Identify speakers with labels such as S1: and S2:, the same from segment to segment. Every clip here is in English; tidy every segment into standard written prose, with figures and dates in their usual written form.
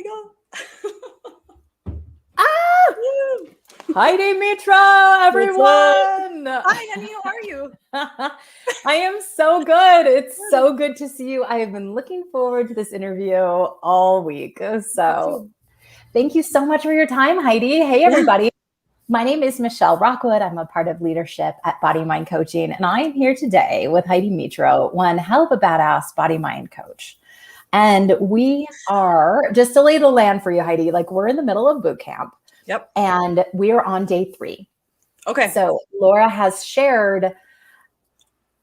S1: go.
S2: Heidi Metro, everyone.
S1: Hi, honey. How are you?
S2: I am so good. It's so good to see you. I have been looking forward to this interview all week. So thank you so much for your time, Heidi. Hey, everybody. My name is Michelle Rockwood. I'm a part of leadership at BodyMind Coaching, and I'm here today with Heidi Metro, one hell of a badass BodyMind coach. And we are, just to lay the land for you, Heidi, like we're in the middle of boot camp.
S1: Yep.
S2: And we are on day 3.
S1: Okay.
S2: So Laura has shared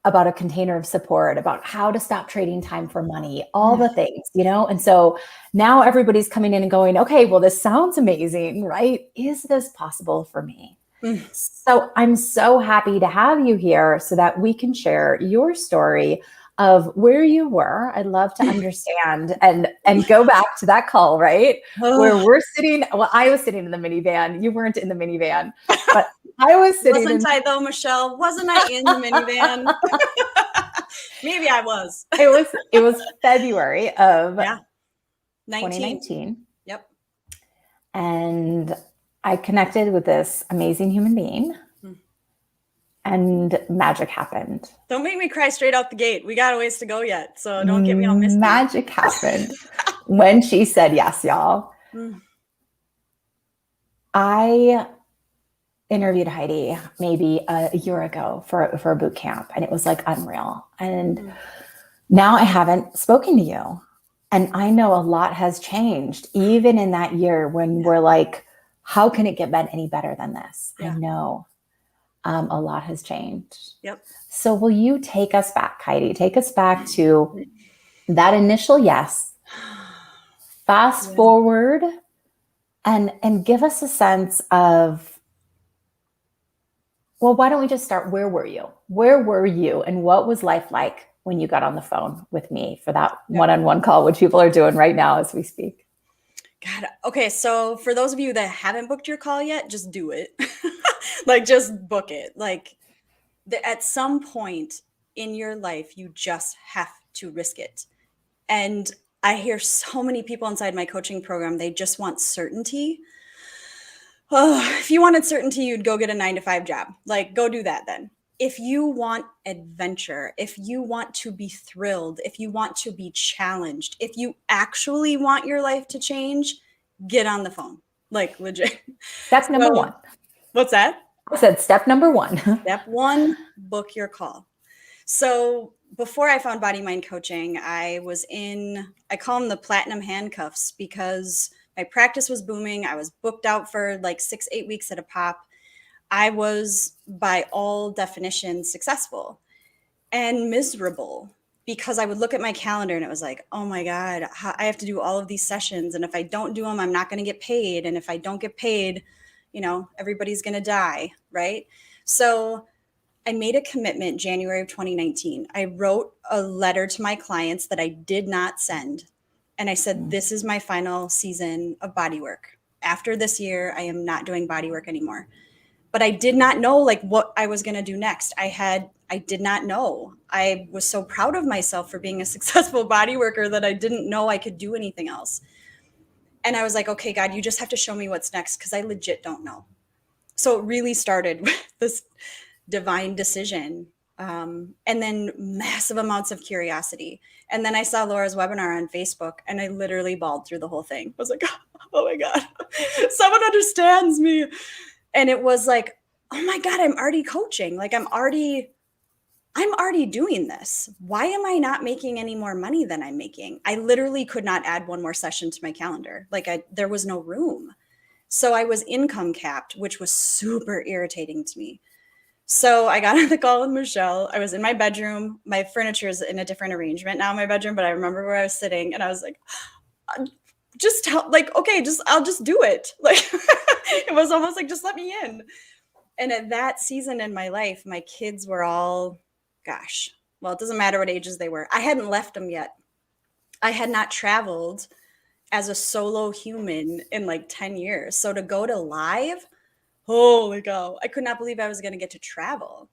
S2: about a container of support, about how to stop trading time for money, all the things, you know? And so now everybody's coming in and going, okay, well, this sounds amazing, right? Is this possible for me? So I'm so happy to have you here so that we can share your story of where you were. I'd love to understand and go back to that call, right? Where we're sitting. Well, I was sitting in the minivan. You weren't in the minivan, but I was sitting.
S1: Wasn't I though, Michelle? Wasn't I in the minivan? Maybe I was.
S2: It was February of
S1: 2019.
S2: Yep. And I connected with this amazing human being. And magic happened.
S1: Don't make me cry straight out the gate. We got a ways to go yet, so don't get me all misty.
S2: Magic happened when she said yes, y'all. I interviewed Heidi maybe a year ago for a boot camp, and it was like unreal. And now I haven't spoken to you. And I know a lot has changed, even in that year when we're like, how can it get any better than this? I know. A lot has changed.
S1: Yep.
S2: So will you take us back, Heidi? Take us back to that initial yes. Fast forward and give us a sense of, well, why don't we just start? Where were you? Where were you? And what was life like when you got on the phone with me for that one-on-one call, which people are doing right now as we speak?
S1: God. Okay. So for those of you that haven't booked your call yet, just do it. Like, just book it. Like, at some point in your life, you just have to risk it. And I hear so many people inside my coaching program, they just want certainty. Oh, if you wanted certainty, you'd go get a 9-to-5 job. Like, go do that then. If you want adventure, if you want to be thrilled, if you want to be challenged, if you actually want your life to change, get on the phone. Like, legit.
S2: That's number 1.
S1: What's that?
S2: I said step number 1.
S1: Step 1, book your call. So before I found BodyMind Coaching, I call them the platinum handcuffs, because my practice was booming. I was booked out for like 6-8 weeks at a pop. I was, by all definitions, successful and miserable, because I would look at my calendar and it was like, oh my God, I have to do all of these sessions. And if I don't do them, I'm not going to get paid. And if I don't get paid, you know, everybody's going to die, right? So I made a commitment January of 2019. I wrote a letter to my clients that I did not send. And I said, this is my final season of body work. After this year, I am not doing body work anymore. But I did not know like what I was going to do next. I did not know. I was so proud of myself for being a successful body worker that I didn't know I could do anything else. And I was like, okay, God, you just have to show me what's next, because I legit don't know. So it really started with this divine decision, and then massive amounts of curiosity. And then I saw Laura's webinar on Facebook, and I literally bawled through the whole thing. I was like, oh my God, someone understands me. And it was like, oh my God, I'm already coaching. Like, I'm already doing this. Why am I not making any more money than I'm making? I literally could not add one more session to my calendar. Like, there was no room. So I was income capped, which was super irritating to me. So I got on the call with Michelle. I was in my bedroom. My furniture is in a different arrangement now in my bedroom, but I remember where I was sitting, and I was like, I'll just do it. Like, it was almost like, just let me in. And at that season in my life, my kids were all, it doesn't matter what ages they were. I hadn't left them yet. I had not traveled as a solo human in like 10 years. So to go to live, holy cow, I could not believe I was going to get to travel.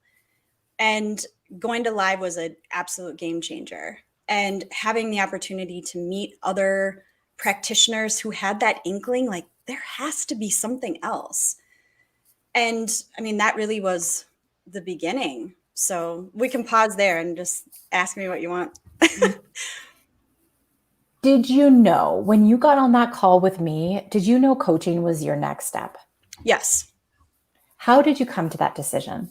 S1: And going to live was an absolute game changer. And having the opportunity to meet other practitioners who had that inkling, like there has to be something else. And I mean, that really was the beginning. So we can pause there and just ask me what you want.
S2: Did you know when you got on that call with me, did you know coaching was your next step?
S1: Yes.
S2: How did you come to that decision?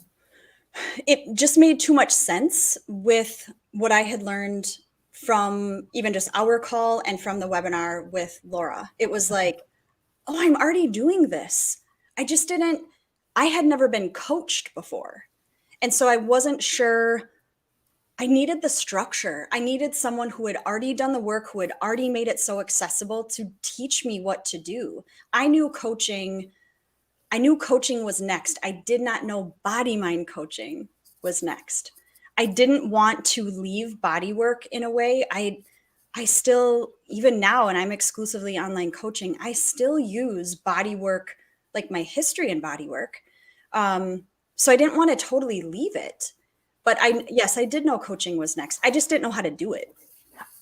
S1: It just made too much sense with what I had learned from even just our call and from the webinar with Laura. It was like, oh, I'm already doing this. I had never been coached before. And so I wasn't sure. I needed the structure. I needed someone who had already done the work, who had already made it so accessible to teach me what to do. I knew coaching was next. I did not know BodyMind Coaching was next. I didn't want to leave body work in a way. I still, even now, and I'm exclusively online coaching, I still use body work, like my history in body work. So I didn't want to totally leave it. But yes, I did know coaching was next. I just didn't know how to do it.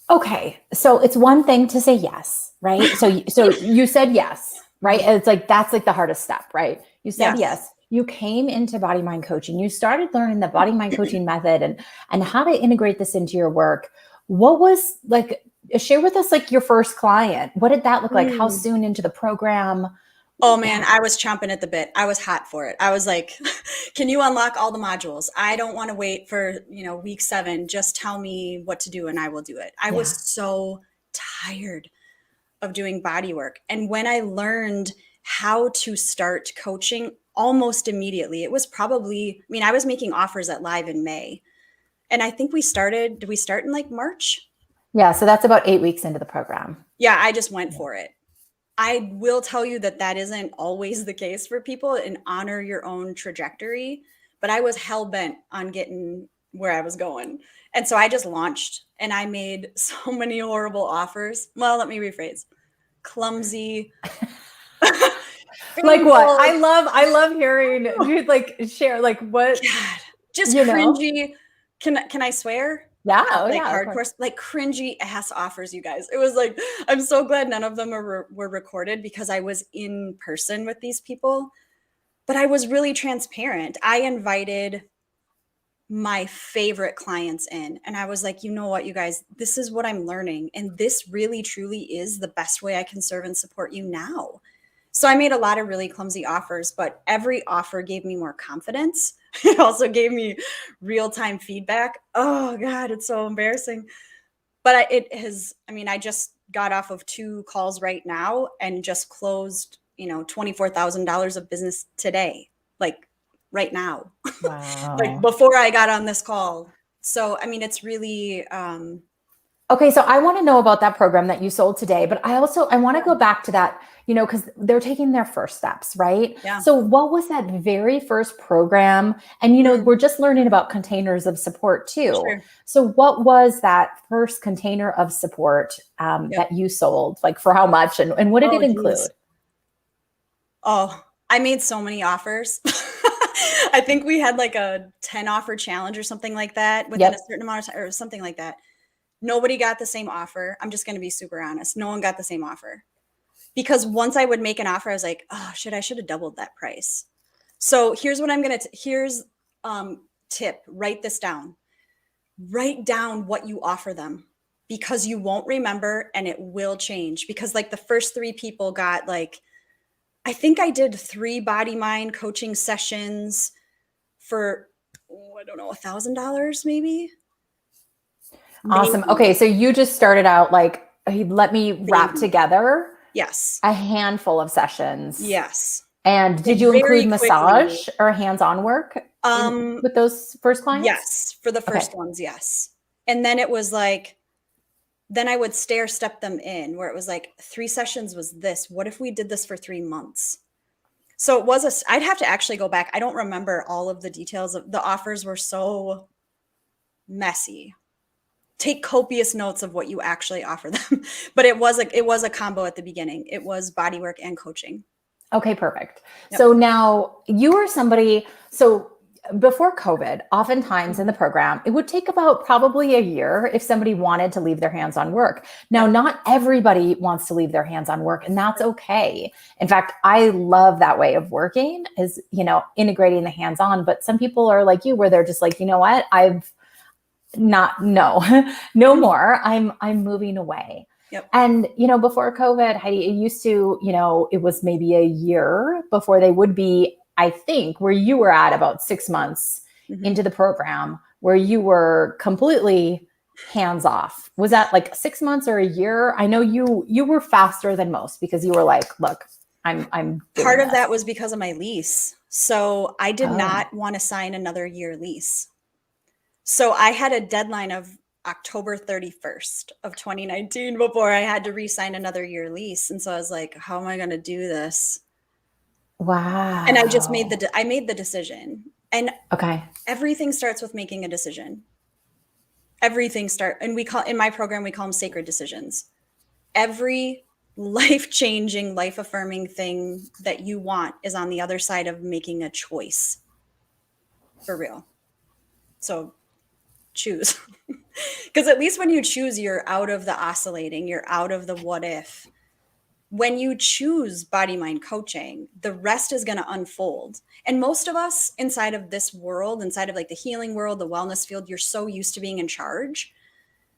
S2: Okay. So it's one thing to say yes, right? So you said yes, right? It's like, that's like the hardest step, right? You said yes. You came into BodyMind Coaching. You started learning the BodyMind Coaching method and how to integrate this into your work. What was like, share with us like your first client. What did that look like? How soon into the program?
S1: Oh man, I was chomping at the bit. I was hot for it. I was like, can you unlock all the modules? I don't want to wait for, week 7. Just tell me what to do and I will do it. I was so tired of doing body work. And when I learned how to start coaching almost immediately, it was probably, I was making offers at Live in May. And I think did we start in like March?
S2: Yeah. So that's about 8 weeks into the program.
S1: Yeah, I just went for it. I will tell you that isn't always the case for people, and honor your own trajectory. But I was hell bent on getting where I was going. And so I just launched and I made so many horrible offers. Well, let me rephrase. Clumsy.
S2: Like what? I love hearing you like share like what.
S1: God, just cringy. Can I swear?
S2: Yeah,
S1: hardcore, like cringy ass offers, you guys. It was like, I'm so glad none of them were recorded because I was in person with these people, but I was really transparent. I invited my favorite clients in and I was like, you know what, you guys, this is what I'm learning. And this really, truly is the best way I can serve and support you now. So I made a lot of really clumsy offers, but every offer gave me more confidence. It also gave me real-time feedback. Oh God, it's so embarrassing. But I just got off of 2 calls right now and just closed, $24,000 of business today, like right now.
S2: Wow.
S1: Like before I got on this call. So, it's really,
S2: okay. So I want to know about that program that you sold today, but I want to go back to that, because they're taking their first steps, right?
S1: Yeah.
S2: So what was that very first program? And, we're just learning about containers of support too.
S1: Sure.
S2: So what was that first container of support that you sold? Like for how much and what did it include?
S1: Geez. Oh, I made so many offers. I think we had like a 10 offer challenge or something like that within a certain amount of time or something like that. Nobody got the same offer. I'm just going to be super honest. No one got the same offer because once I would make an offer, I was like, oh shit, I should have doubled that price. So here's what I'm going to, tip, write this down. Write down what you offer them because you won't remember and it will change because like the first 3 people got like, I think I did 3 BodyMind coaching sessions for, I don't know, $1,000 maybe.
S2: Awesome.
S1: Maybe.
S2: Okay. So you just started out like, let me wrap together.
S1: Yes.
S2: A handful of sessions.
S1: Yes.
S2: And did you include massage or hands-on work with those first clients?
S1: Yes. For the first ones. Yes. And then it was like, then I would stair step them in where it was like 3 sessions was this. What if we did this for 3 months? So it was I'd have to actually go back. I don't remember all of the details of the offers were so messy. Take copious notes of what you actually offer them. But it was a combo at the beginning. It was bodywork and coaching.
S2: Okay, perfect. Yep. So now you are somebody, so before COVID, oftentimes in the program, it would take about probably a year if somebody wanted to leave their hands on work. Now, not everybody wants to leave their hands on work, and that's okay. In fact, I love that way of working is, integrating the hands on. But some people are like you, where they're just like, you know what? No more. I'm moving away.
S1: Yep.
S2: And, before COVID, Heidi, it used to, it was maybe a year before they would be, I think, where you were at about 6 months into the program, where you were completely hands off. Was that like 6 months or a year? I know you were faster than most because you were like, look, I'm
S1: part of
S2: this.
S1: that was because of my lease. So I did not want to sign another year lease. So I had a deadline of October 31st of 2019 before I had to re-sign another year lease. And so I was like, how am I going to do this?
S2: Wow.
S1: And I just made the decision. And
S2: okay.
S1: Everything starts with making a decision. And in my program, we call them sacred decisions. Every life-changing, life-affirming thing that you want is on the other side of making a choice. For real. So choose. Because at least when you choose, you're out of the oscillating, you're out of the what if. When you choose BodyMind Coaching, the rest is going to unfold. And most of us inside of this world, inside of like the healing world, the wellness field, you're so used to being in charge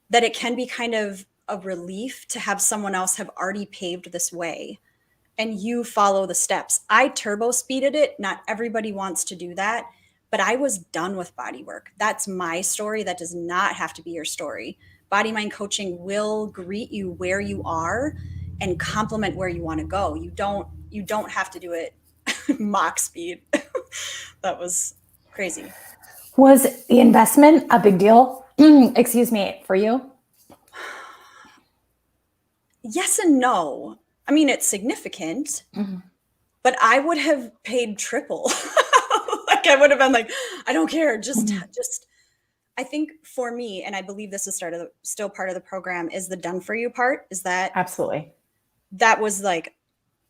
S1: that it can be kind of a relief to have someone else have already paved this way and you follow the steps. I turbo speeded it. Not everybody wants to do that, but I was done with body work. That's my story. That does not have to be your story. BodyMind Coaching will greet you where you are and complement where you want to go. You don't have to do it Mach speed. That was crazy.
S2: Was the investment a big deal? Excuse me, for you?
S1: Yes and no. I mean, it's significant, but I would have paid triple. Like I would have been like, I don't care. Just, I think for me, and I believe this is still part of the program, is the done for you part. Is that
S2: absolutely?
S1: That was like,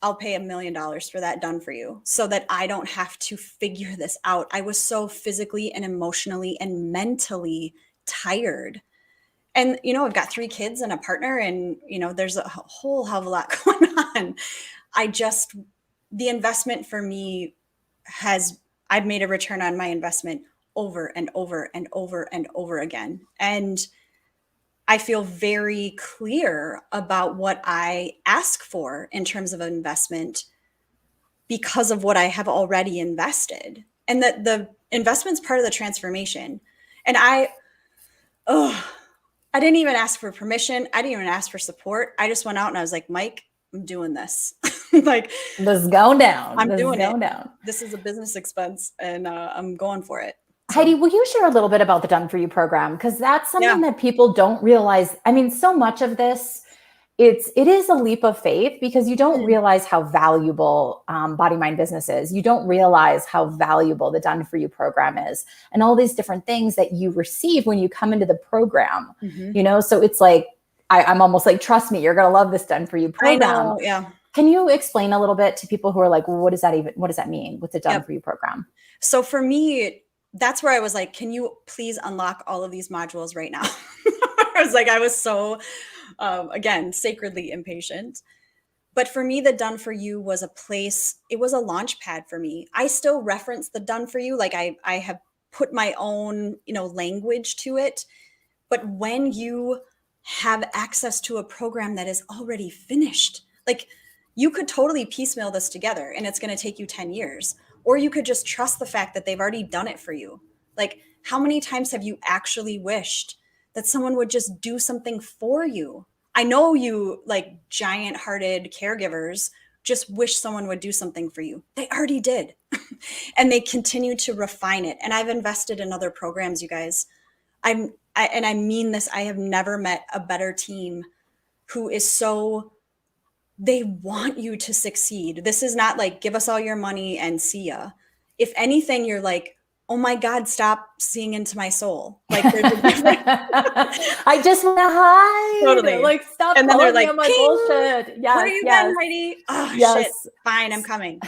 S1: I'll pay $1 million for that done for you so that I don't have to figure this out. I was so physically and emotionally and mentally tired. And, I've got 3 kids and a partner and, there's a whole hell of a lot going on. The investment for me I've made a return on my investment over and over and over and over again. And I feel very clear about what I ask for in terms of investment because of what I have already invested. And that the investment's part of the transformation. And I didn't even ask for permission. I didn't even ask for support. I just went out and I was like, Mike, I'm doing this. Like,
S2: this is going down.
S1: I'm doing it. This is a business expense and I'm going for it.
S2: So. Heidi, will you share a little bit about the Done For You program? Because that's something that people don't realize. I mean, so much of this, it is a leap of faith because you don't realize how valuable BodyMind business is. You don't realize how valuable the Done For You program is and all these different things that you receive when you come into the program, So it's like, I'm almost like, trust me, you're going to love this Done For You program.
S1: I know, yeah.
S2: Can you explain a little bit to people who are like, well, what does that mean with the Done For You program?
S1: So for me, that's where I was like, can you please unlock all of these modules right now? I was so, again, sacredly impatient. But for me, the Done For You was a place, it was a launch pad for me. I still reference the Done For You. Like I have put my own, language to it. But when you have access to a program that is already finished, like you could totally piecemeal this together and it's going to take you 10 years. Or you could just trust the fact that they've already done it for you. Like, how many times have you actually wished that someone would just do something for you? I know you, like giant-hearted caregivers, just wish someone would do something for you. They already did. And they continue to refine it. And I've invested in other programs, you guys. And I mean this, I have never met a better team who is so... they want you to succeed. This is not like, give us all your money and see ya. If anything, you're like, oh my God, stop seeing into my soul. Like there's a different
S2: I just want to hide.
S1: Totally.
S2: Like stop
S1: and then they're
S2: calling me
S1: like,
S2: on my
S1: "Ping!
S2: bullshit. Yes,
S1: Where you
S2: yes.
S1: been, Heidi? Oh
S2: Yes.
S1: shit. Fine, I'm coming."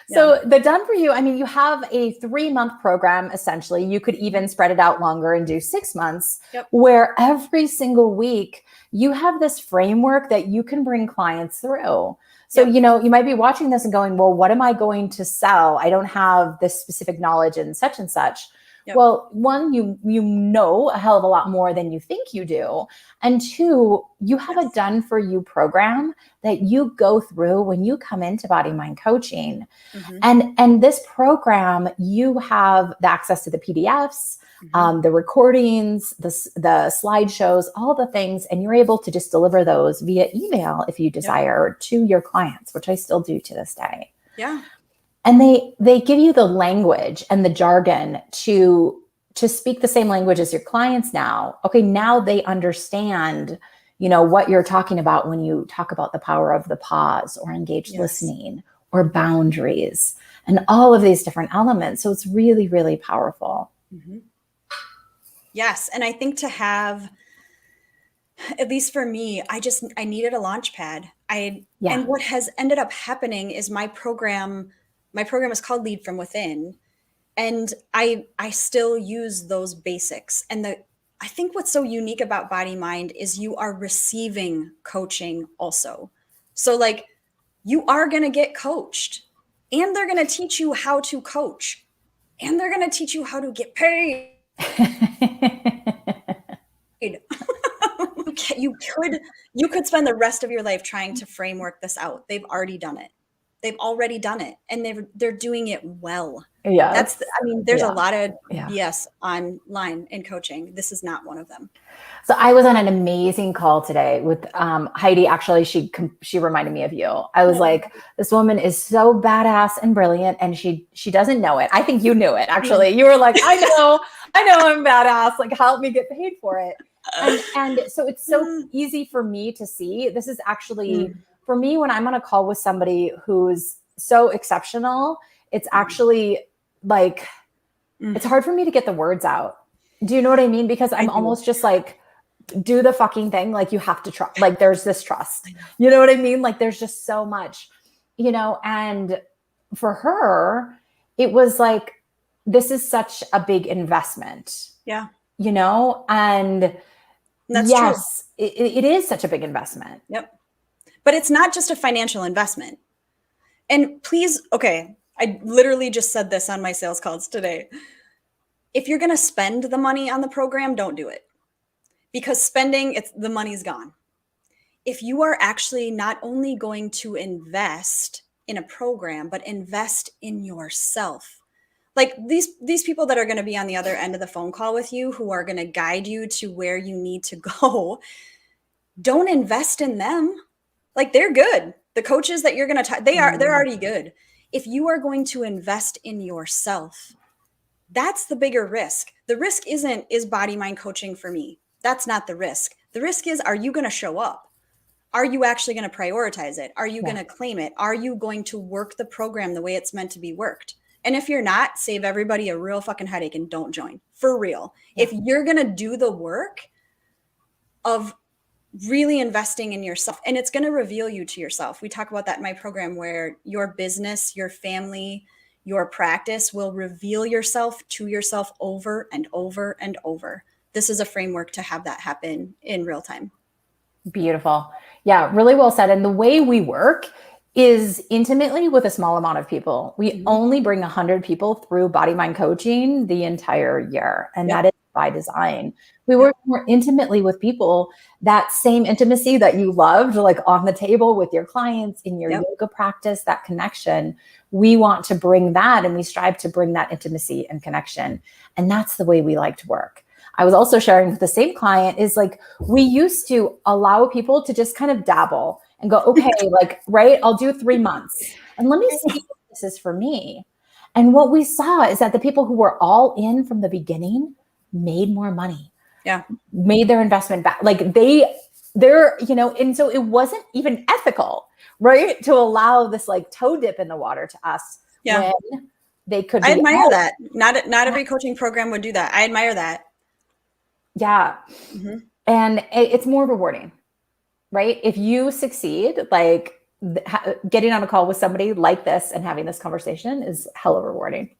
S2: So the Done For You, I mean, you have a 3-month program, essentially. You could even spread it out longer and do 6 months, where every single week you have this framework that you can bring clients through. So, you know, you might be watching this and going, well, what am I going to sell? I don't have this specific knowledge in such and such. Well, one, you know a hell of a lot more than you think you do. And two, you have a Done For You program that you go through when you come into BodyMind Coaching. And this program, you have the access to the PDFs, the recordings, the slideshows, all the things, and you're able to just deliver those via email if you desire to your clients, which I still do to this day.
S1: Yeah.
S2: And they give you the language and the jargon to speak the same language as your clients now. Okay, now they understand, you know, what you're talking about when you talk about the power of the pause or engaged listening or boundaries and all of these different elements. So it's really, really powerful.
S1: Yes. And I think to have, at least for me, I needed a launch pad. And what has ended up happening is my program is called Lead From Within. And I still use those basics. And I think what's so unique about BodyMind is you are receiving coaching also. So like you are going to get coached, and they're going to teach you how to coach, and they're going to teach you how to get paid. You could spend the rest of your life trying to framework this out. They've already done it. And they're doing it well.
S2: Yeah.
S1: There's a lot of BS online in coaching. This is not one of them.
S2: So I was on an amazing call today with Heidi. Actually, she reminded me of you. I was like, this woman is so badass and brilliant, and she doesn't know it. I think you knew it. Actually, you were like, I know I'm badass. Like, help me get paid for it. And so it's so easy for me to see. This is actually for me when I'm on a call with somebody who's so exceptional. It's actually like it's hard for me to get the words out. Do you know what I mean? Because I'm almost just like, do the fucking thing. Like you have to trust, like there's this trust, you know what I mean? Like there's just so much, you know, and for her, it was like, this is such a big investment.
S1: Yeah.
S2: You know, and
S1: that's
S2: true. It is such a big investment.
S1: Yep. But it's not just a financial investment. And please, okay, I literally just said this on my sales calls today. If you're going to spend the money on the program, don't do it. Because spending, the money's gone. If you are actually not only going to invest in a program, but invest in yourself. Like these people that are going to be on the other end of the phone call with you, who are going to guide you to where you need to go, don't invest in them. Like they're good. The coaches that you're going to they're already good. If you are going to invest in yourself, that's the bigger risk. The risk is BodyMind Coaching for me. That's not the risk. The risk is, are you going to show up? Are you actually going to prioritize it? Are you going to claim it? Are you going to work the program the way it's meant to be worked? And if you're not, save everybody a real fucking headache and don't join. For real. If you're going to do the work of really investing in yourself, and it's going to reveal you to yourself. We talk about that in my program, where your business, your family, your practice will reveal yourself to yourself over and over and over. This is a framework to have that happen in real time.
S2: Beautiful. Yeah, really well said. And the way we work is intimately with a small amount of people. We only bring 100 people through BodyMind Coaching the entire year. And that is by design. We work more intimately with people, that same intimacy that you loved, like on the table with your clients in your yoga practice, that connection. We want to bring that, and we strive to bring that intimacy and connection. And that's the way we like to work. I was also sharing with the same client is like, we used to allow people to just kind of dabble and go, okay, like, right, I'll do 3 months and let me see if this is for me. And what we saw is that the people who were all in from the beginning made more money.
S1: Yeah.
S2: Made their investment back. Like they're, you know, and so it wasn't even ethical, right? To allow this like toe dip in the water to us when they could
S1: I
S2: be
S1: admire
S2: out.
S1: that. Not every coaching program would do that. I admire that.
S2: Yeah.
S1: Mm-hmm.
S2: And it's more rewarding, right? If you succeed, like getting on a call with somebody like this and having this conversation is hella rewarding.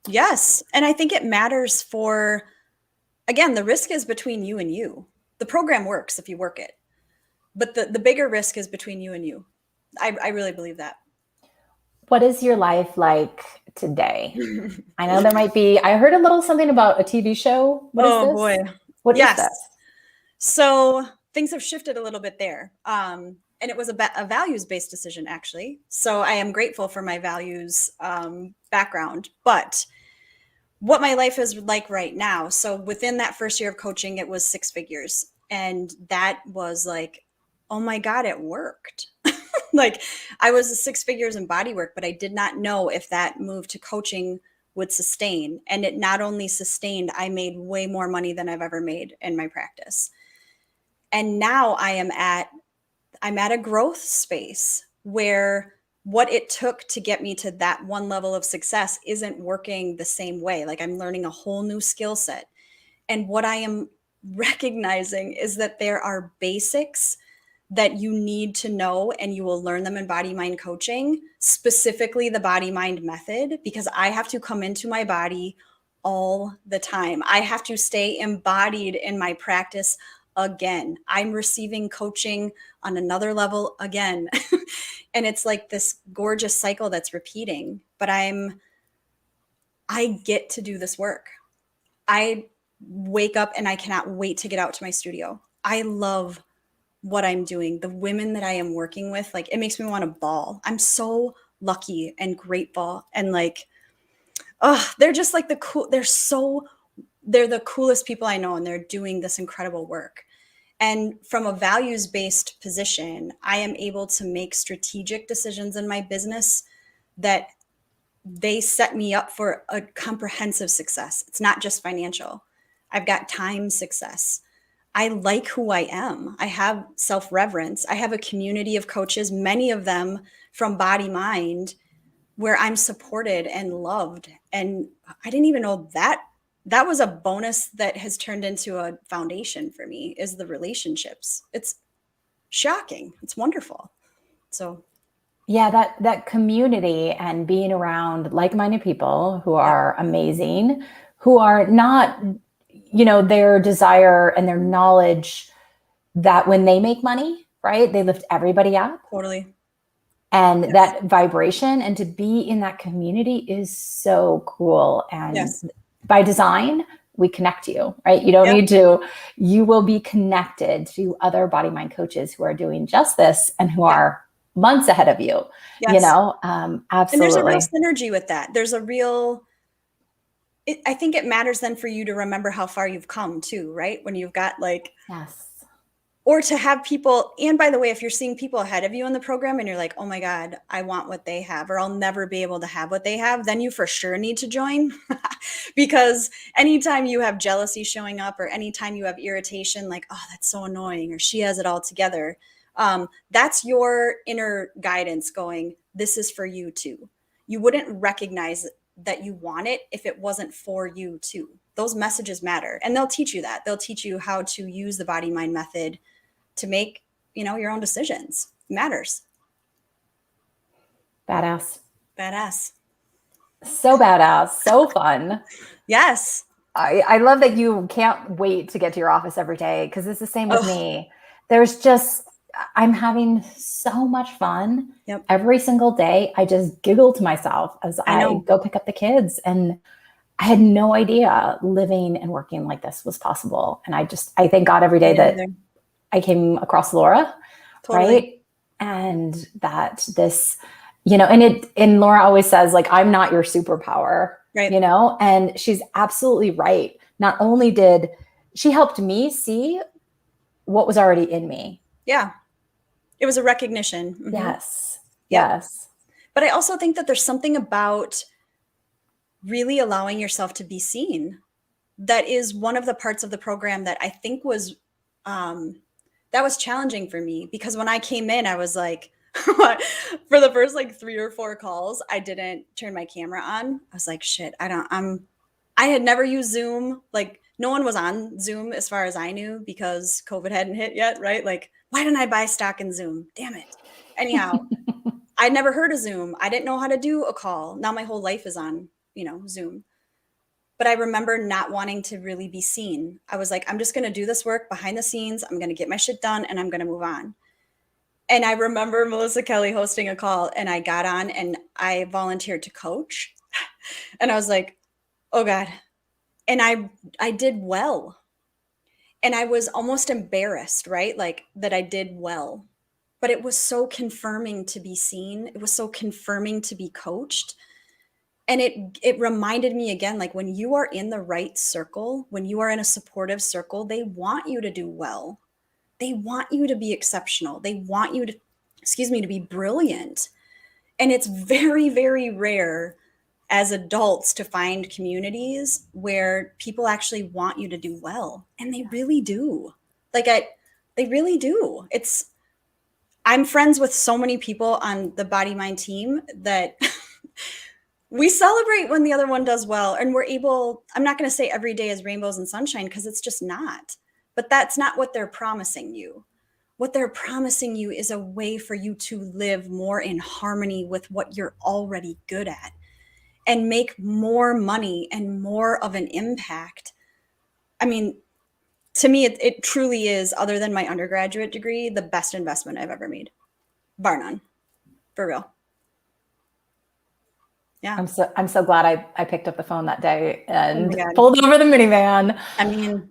S1: Yes. And I think it matters for, again, the risk is between you and you. The program works if you work it, but the bigger risk is between you and you. I really believe that.
S2: What is your life like today? I know there might be, I heard a little something about a TV show. What is
S1: Oh
S2: this?
S1: boy.
S2: What is
S1: Yes.
S2: this?
S1: So things have shifted a little bit there. And it was a values-based decision, actually. So I am grateful for my values background. But what my life is like right now, so within that first year of coaching, it was 6 figures. And that was like, oh my God, it worked. Like I was 6 figures in body work, but I did not know if that move to coaching would sustain. And it not only sustained, I made way more money than I've ever made in my practice. And now I'm at a growth space where what it took to get me to that one level of success isn't working the same way. Like I'm learning a whole new skill set. And what I am recognizing is that there are basics that you need to know, and you will learn them in body mind coaching, specifically the body mind method, because I have to come into my body all the time. I have to stay embodied in my practice again. I'm receiving coaching on another level again. And it's like this gorgeous cycle that's repeating, but I get to do this work. I wake up and I cannot wait to get out to my studio. I love what I'm doing. The women that I am working with, like it makes me want to bawl. I'm so lucky and grateful. And like, oh, they're just like they're the coolest people I know, and they're doing this incredible work. And from a values-based position, I am able to make strategic decisions in my business that they set me up for a comprehensive success. It's not just financial. I've got time success. I like who I am. I have self-reverence. I have a community of coaches, many of them from Body Mind, where I'm supported and loved. And I didn't even know that was a bonus that has turned into a foundation for me, is the relationships. It's shocking. It's wonderful. So
S2: Yeah, that community and being around like-minded people who are amazing, who are not, their desire and their knowledge that when they make money, right, they lift everybody up.
S1: totally.
S2: And
S1: Yes.
S2: that vibration, and to be in that community is so cool. And
S1: Yes.
S2: by design, we connect you, right? You don't need to, you will be connected to other body mind coaches who are doing just this and who are months ahead of you,
S1: Yes.
S2: absolutely.
S1: And there's a real synergy with that. I think it matters then for you to remember how far you've come too, right? When you've got like,
S2: yes.
S1: Or to have people, and by the way, if you're seeing people ahead of you in the program and you're like, oh my God, I want what they have, or I'll never be able to have what they have, then you for sure need to join. Because anytime you have jealousy showing up, or anytime you have irritation, like, oh, that's so annoying, or she has it all together, that's your inner guidance going, this is for you too. You wouldn't recognize that you want it if it wasn't for you too. Those messages matter, and they'll teach you that. They'll teach you how to use the body mind method to make, your own decisions. It matters.
S2: Badass.
S1: Badass.
S2: So badass. So fun.
S1: Yes.
S2: I love that you can't wait to get to your office every day, because it's the same with me. I'm having so much fun every single day. I just giggle to myself as I go pick up the kids, and I had no idea living and working like this was possible. And I thank God every day that I came across Laura, right? And that this, and Laura always says, like, I'm not your superpower,
S1: right?
S2: And she's absolutely right. Not only did she helped me see what was already in me.
S1: Yeah. It was a recognition. Mm-hmm.
S2: Yes.
S1: Yep.
S2: Yes.
S1: But I also think that there's something about really allowing yourself to be seen that is one of the parts of the program that I think was, that was challenging for me, because when I came in, I was like, For the first like 3 or 4 calls, I didn't turn my camera on. I was like, shit, I had never used Zoom. Like no one was on Zoom as far as I knew because COVID hadn't hit yet, right? Like, why didn't I buy stock in Zoom? Damn it. Anyhow, I'd never heard of Zoom. I didn't know how to do a call. Now my whole life is on, Zoom. But I remember not wanting to really be seen. I was like, I'm just going to do this work behind the scenes. I'm going to get my shit done and I'm going to move on. And I remember Melissa Kelly hosting a call and I got on and I volunteered to coach. And I was like, oh God. And I did well. And I was almost embarrassed, right? Like that I did well. But it was so confirming to be seen. It was so confirming to be coached. And it reminded me again, like when you are in the right circle, when you are in a supportive circle, they want you to do well. They want you to be exceptional. They want you to be brilliant. And it's very, very rare as adults to find communities where people actually want you to do well. And they really do. They really do. I'm friends with so many people on the BodyMind team that we celebrate when the other one does well. And I'm not going to say every day is rainbows and sunshine because it's just not. But that's not what they're promising you. What they're promising you is a way for you to live more in harmony with what you're already good at and make more money and more of an impact. I mean, to me, it truly is, other than my undergraduate degree, the best investment I've ever made, bar none, for real. Yeah.
S2: I'm so glad I picked up the phone that day and pulled over the minivan.
S1: I mean,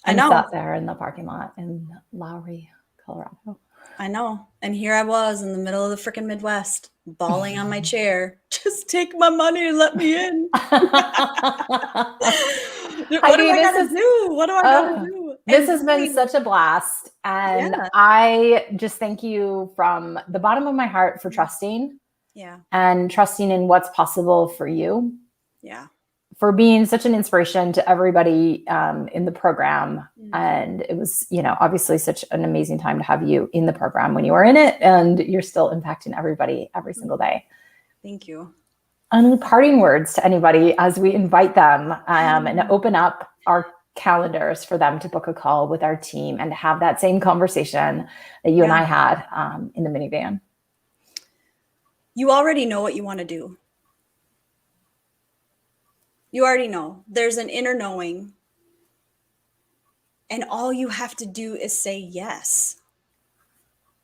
S2: I know. Sat there in the parking lot in Lowry, Colorado.
S1: I know. And here I was in the middle of the freaking Midwest, bawling on my chair. Just take my money and let me in. What do I gotta do? What do I gotta do?
S2: This has been such a blast. And I just thank you from the bottom of my heart for trusting.
S1: Yeah.
S2: And trusting in what's possible for you.
S1: Yeah.
S2: For being such an inspiration to everybody in the program. And it was, obviously such an amazing time to have you in the program when you were in it, and you're still impacting everybody every single day.
S1: Thank you.
S2: Any parting words to anybody as we invite them and open up our calendars for them to book a call with our team and to have that same conversation that you and I had in the minivan?
S1: You already know what you want to do. You already know. There's an inner knowing. And all you have to do is say yes.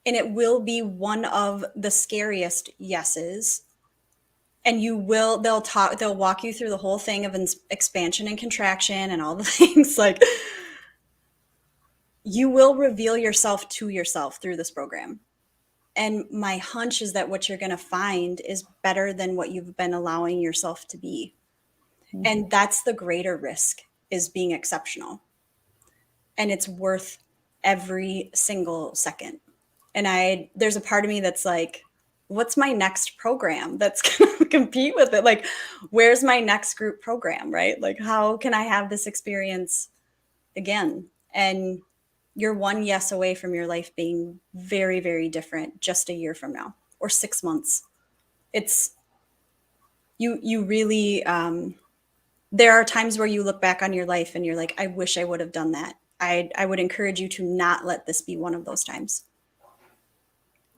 S1: And it will be one of the scariest yeses. And they'll walk you through the whole thing of expansion and contraction and all the things. Like, you will reveal yourself to yourself through this program. And my hunch is that what you're going to find is better than what you've been allowing yourself to be. Mm-hmm. And that's the greater risk, is being exceptional. And it's worth every single second. And there's a part of me that's like, what's my next program that's going to compete with it? Like, where's my next group program, right? Like, how can I have this experience again? And you're one yes away from your life being very, very different just a year from now or 6 months. It's you really, there are times where you look back on your life and you're like, I wish I would have done that. I would encourage you to not let this be one of those times.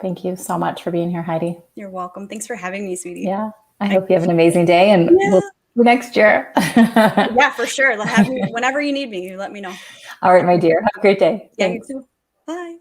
S2: Thank you so much for being here, Heidi.
S1: You're welcome. Thanks for having me, sweetie.
S2: Yeah. I hope you have an amazing day, and we'll see you next year.
S1: Yeah, for sure. Have me whenever you need me, you let me know.
S2: All right, my dear. Have a great day.
S1: Yeah, you too. Bye.